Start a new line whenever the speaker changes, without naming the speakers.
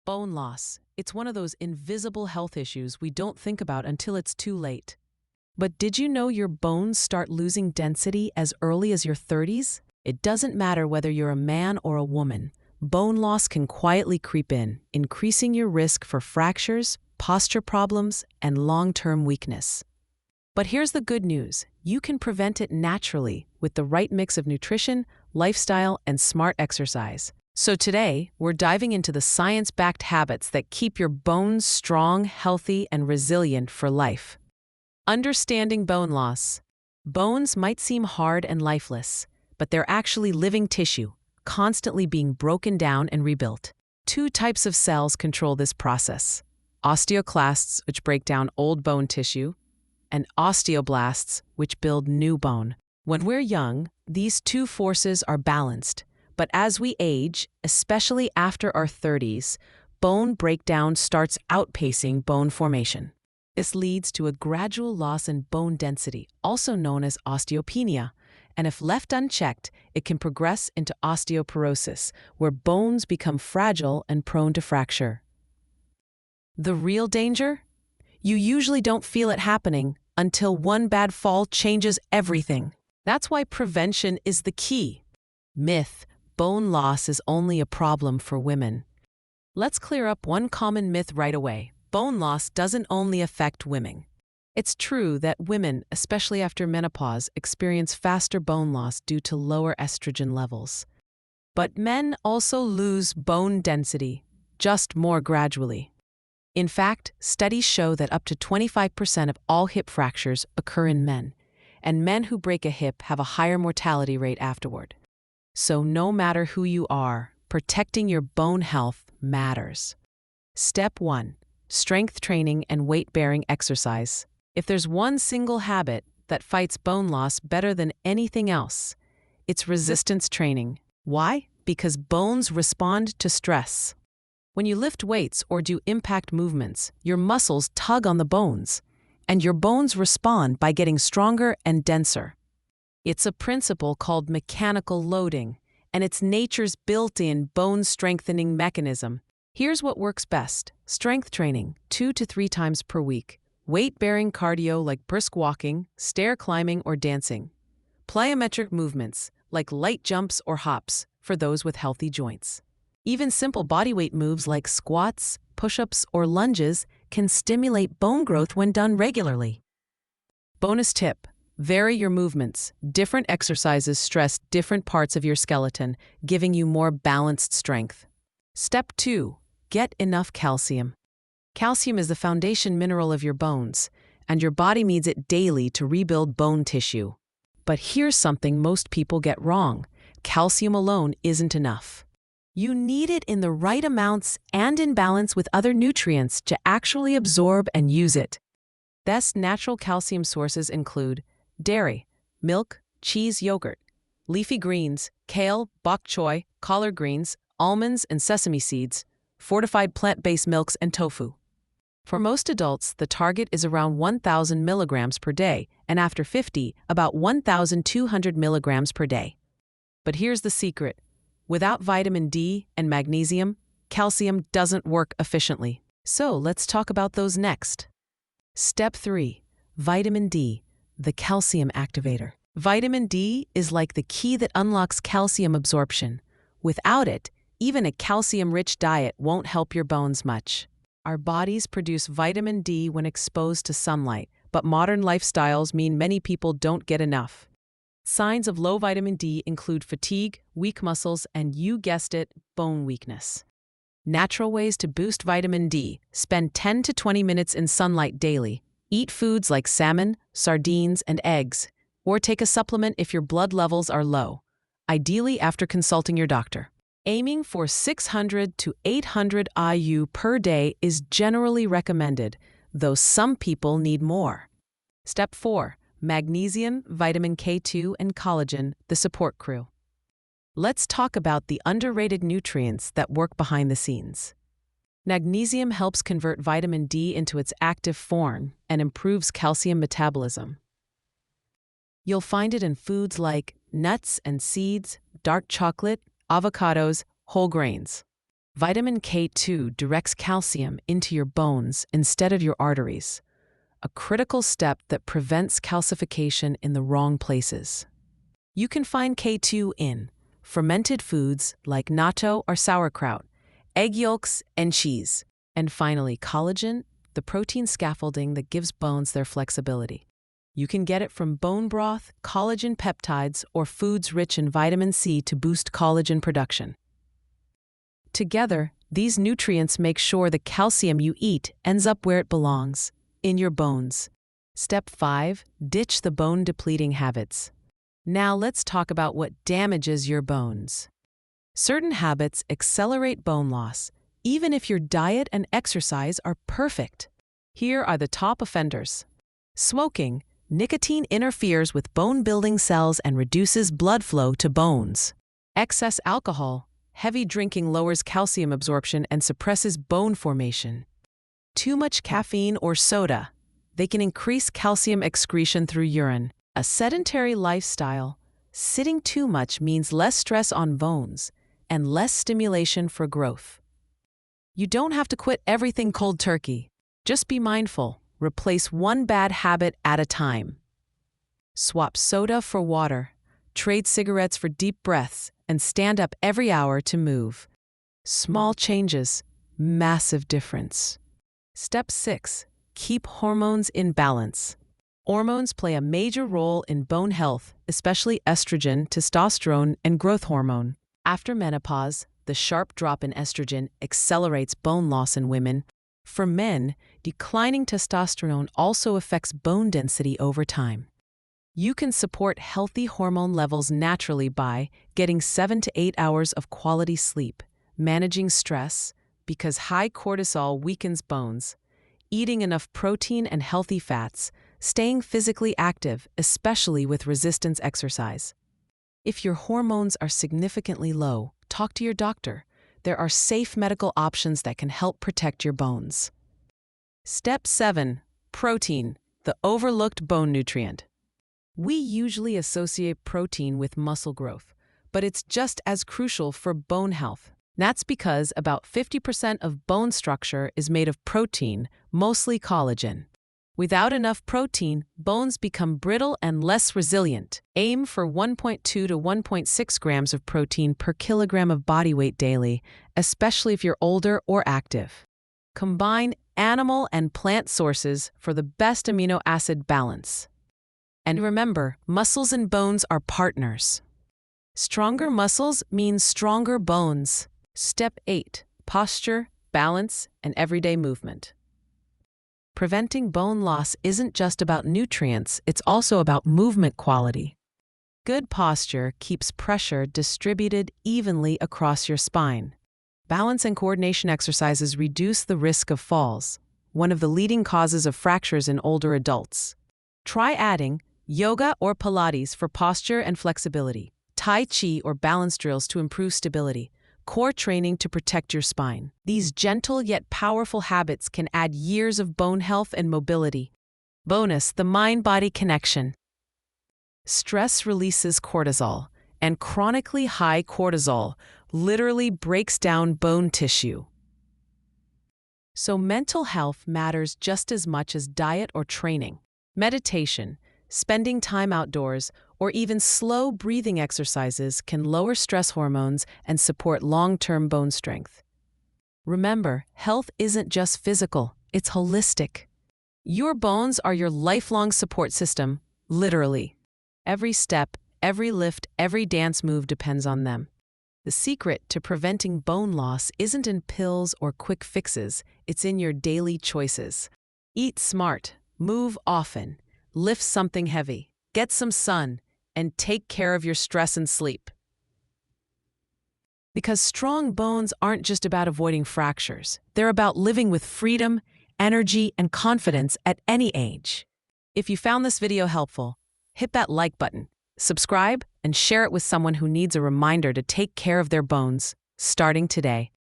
Bone loss. It's one of those invisible health issues we don't think about until it's too late. But did you know your bones start losing density as early as your 30s? It doesn't matter whether you're a man or a woman. Bone loss can quietly creep in, increasing your risk for fractures, posture problems, and long-term weakness. But here's the good news. You can prevent it naturally with the right mix of nutrition, lifestyle, and smart exercise. So today, we're diving into the science-backed habits that keep your bones strong, healthy, and resilient for life. Understanding bone loss. Bones might seem hard and lifeless, but they're actually living tissue, constantly being broken down and rebuilt. Two types of cells control this process: osteoclasts, which break down old bone tissue, and osteoblasts, which build new bone. When we're young, these two forces are balanced. But as we age, especially after our 30s, bone breakdown starts outpacing bone formation. This leads to a gradual loss in bone density, also known as osteopenia, and if left unchecked, it can progress into osteoporosis, where bones become fragile and prone to fracture. The real danger? You usually don't feel it happening until one bad fall changes everything. That's why prevention is the key. Myth: bone loss is only a problem for women. Let's clear up one common myth right away. Bone loss doesn't only affect women. It's true that women, especially after menopause, experience faster bone loss due to lower estrogen levels. But men also lose bone density, just more gradually. In fact, studies show that up to 25% of all hip fractures occur in men, and men who break a hip have a higher mortality rate afterward. So no matter who you are, protecting your bone health matters. Step 1. Strength training and weight-bearing exercise. If there's one single habit that fights bone loss better than anything else, it's resistance training. Why? Because bones respond to stress. When you lift weights or do impact movements, your muscles tug on the bones, and your bones respond by getting stronger and denser. It's a principle called mechanical loading, and it's nature's built-in bone-strengthening mechanism. Here's what works best: strength training, 2 to 3 times per week. Weight-bearing cardio like brisk walking, stair climbing, or dancing. Plyometric movements like light jumps or hops for those with healthy joints. Even simple bodyweight moves like squats, push-ups, or lunges can stimulate bone growth when done regularly. Bonus tip: vary your movements. Different exercises stress different parts of your skeleton, giving you more balanced strength. Step 2. Get enough calcium. Calcium is the foundation mineral of your bones, and your body needs it daily to rebuild bone tissue. But here's something most people get wrong: calcium alone isn't enough. You need it in the right amounts and in balance with other nutrients to actually absorb and use it. Best natural calcium sources include dairy, milk, cheese, yogurt, leafy greens, kale, bok choy, collard greens, almonds, and sesame seeds, fortified plant-based milks, and tofu. For most adults, the target is around 1,000 milligrams per day, and after 50, about 1,200 milligrams per day. But here's the secret: without vitamin D and magnesium, calcium doesn't work efficiently. So let's talk about those next. Step 3. Vitamin D, the calcium activator. Vitamin D is like the key that unlocks calcium absorption. Without it, even a calcium-rich diet won't help your bones much. Our bodies produce vitamin D when exposed to sunlight, but modern lifestyles mean many people don't get enough. Signs of low vitamin D include fatigue, weak muscles, and, you guessed it, bone weakness. Natural ways to boost vitamin D: spend 10 to 20 minutes in sunlight daily. Eat foods like salmon, sardines, and eggs, or take a supplement if your blood levels are low, ideally after consulting your doctor. Aiming for 600 to 800 IU per day is generally recommended, though some people need more. Step 4. Magnesium, vitamin K2, and collagen, the support crew. Let's talk about the underrated nutrients that work behind the scenes. Magnesium helps convert vitamin D into its active form and improves calcium metabolism. You'll find it in foods like nuts and seeds, dark chocolate, avocados, whole grains. Vitamin K2 directs calcium into your bones instead of your arteries, a critical step that prevents calcification in the wrong places. You can find K2 in fermented foods like natto or sauerkraut, egg yolks, and cheese. And finally, collagen, the protein scaffolding that gives bones their flexibility. You can get it from bone broth, collagen peptides, or foods rich in vitamin C to boost collagen production. Together, these nutrients make sure the calcium you eat ends up where it belongs, in your bones. Step 5. Ditch the bone-depleting habits. Now let's talk about what damages your bones. Certain habits accelerate bone loss, even if your diet and exercise are perfect. Here are the top offenders. Smoking. Nicotine interferes with bone-building cells and reduces blood flow to bones. Excess alcohol. Heavy drinking lowers calcium absorption and suppresses bone formation. Too much caffeine or soda. They can increase calcium excretion through urine. A sedentary lifestyle. Sitting too much means less stress on bones and less stimulation for growth. You don't have to quit everything cold turkey. Just be mindful. Replace one bad habit at a time. Swap soda for water. Trade cigarettes for deep breaths and stand up every hour to move. Small changes, massive difference. Step 6. Keep hormones in balance. Hormones play a major role in bone health, especially estrogen, testosterone, and growth hormone. After menopause, the sharp drop in estrogen accelerates bone loss in women. For men, declining testosterone also affects bone density over time. You can support healthy hormone levels naturally by getting 7 to 8 hours of quality sleep, managing stress, because high cortisol weakens bones, eating enough protein and healthy fats, staying physically active, especially with resistance exercise. If your hormones are significantly low, talk to your doctor. There are safe medical options that can help protect your bones. Step 7. Protein, the overlooked bone nutrient. We usually associate protein with muscle growth, but it's just as crucial for bone health. That's because about 50% of bone structure is made of protein, mostly collagen. Without enough protein, bones become brittle and less resilient. Aim for 1.2 to 1.6 grams of protein per kilogram of body weight daily, especially if you're older or active. Combine animal and plant sources for the best amino acid balance. And remember, muscles and bones are partners. Stronger muscles means stronger bones. Step 8. Posture, balance, and everyday movement. Preventing bone loss isn't just about nutrients, it's also about movement quality. Good posture keeps pressure distributed evenly across your spine. Balance and coordination exercises reduce the risk of falls, one of the leading causes of fractures in older adults. Try adding yoga or Pilates for posture and flexibility, Tai Chi or balance drills to improve stability, core training to protect your spine. These gentle yet powerful habits can add years of bone health and mobility. Bonus, the mind-body connection. Stress releases cortisol, and chronically high cortisol literally breaks down bone tissue. So mental health matters just as much as diet or training. Meditation, spending time outdoors, or even slow breathing exercises can lower stress hormones and support long-term bone strength. Remember, health isn't just physical, it's holistic. Your bones are your lifelong support system, literally. Every step, every lift, every dance move depends on them. The secret to preventing bone loss isn't in pills or quick fixes, it's in your daily choices. Eat smart, move often, lift something heavy, get some sun, and take care of your stress and sleep. Because strong bones aren't just about avoiding fractures. They're about living with freedom, energy, and confidence at any age. If you found this video helpful, hit that like button, subscribe, and share it with someone who needs a reminder to take care of their bones, starting today.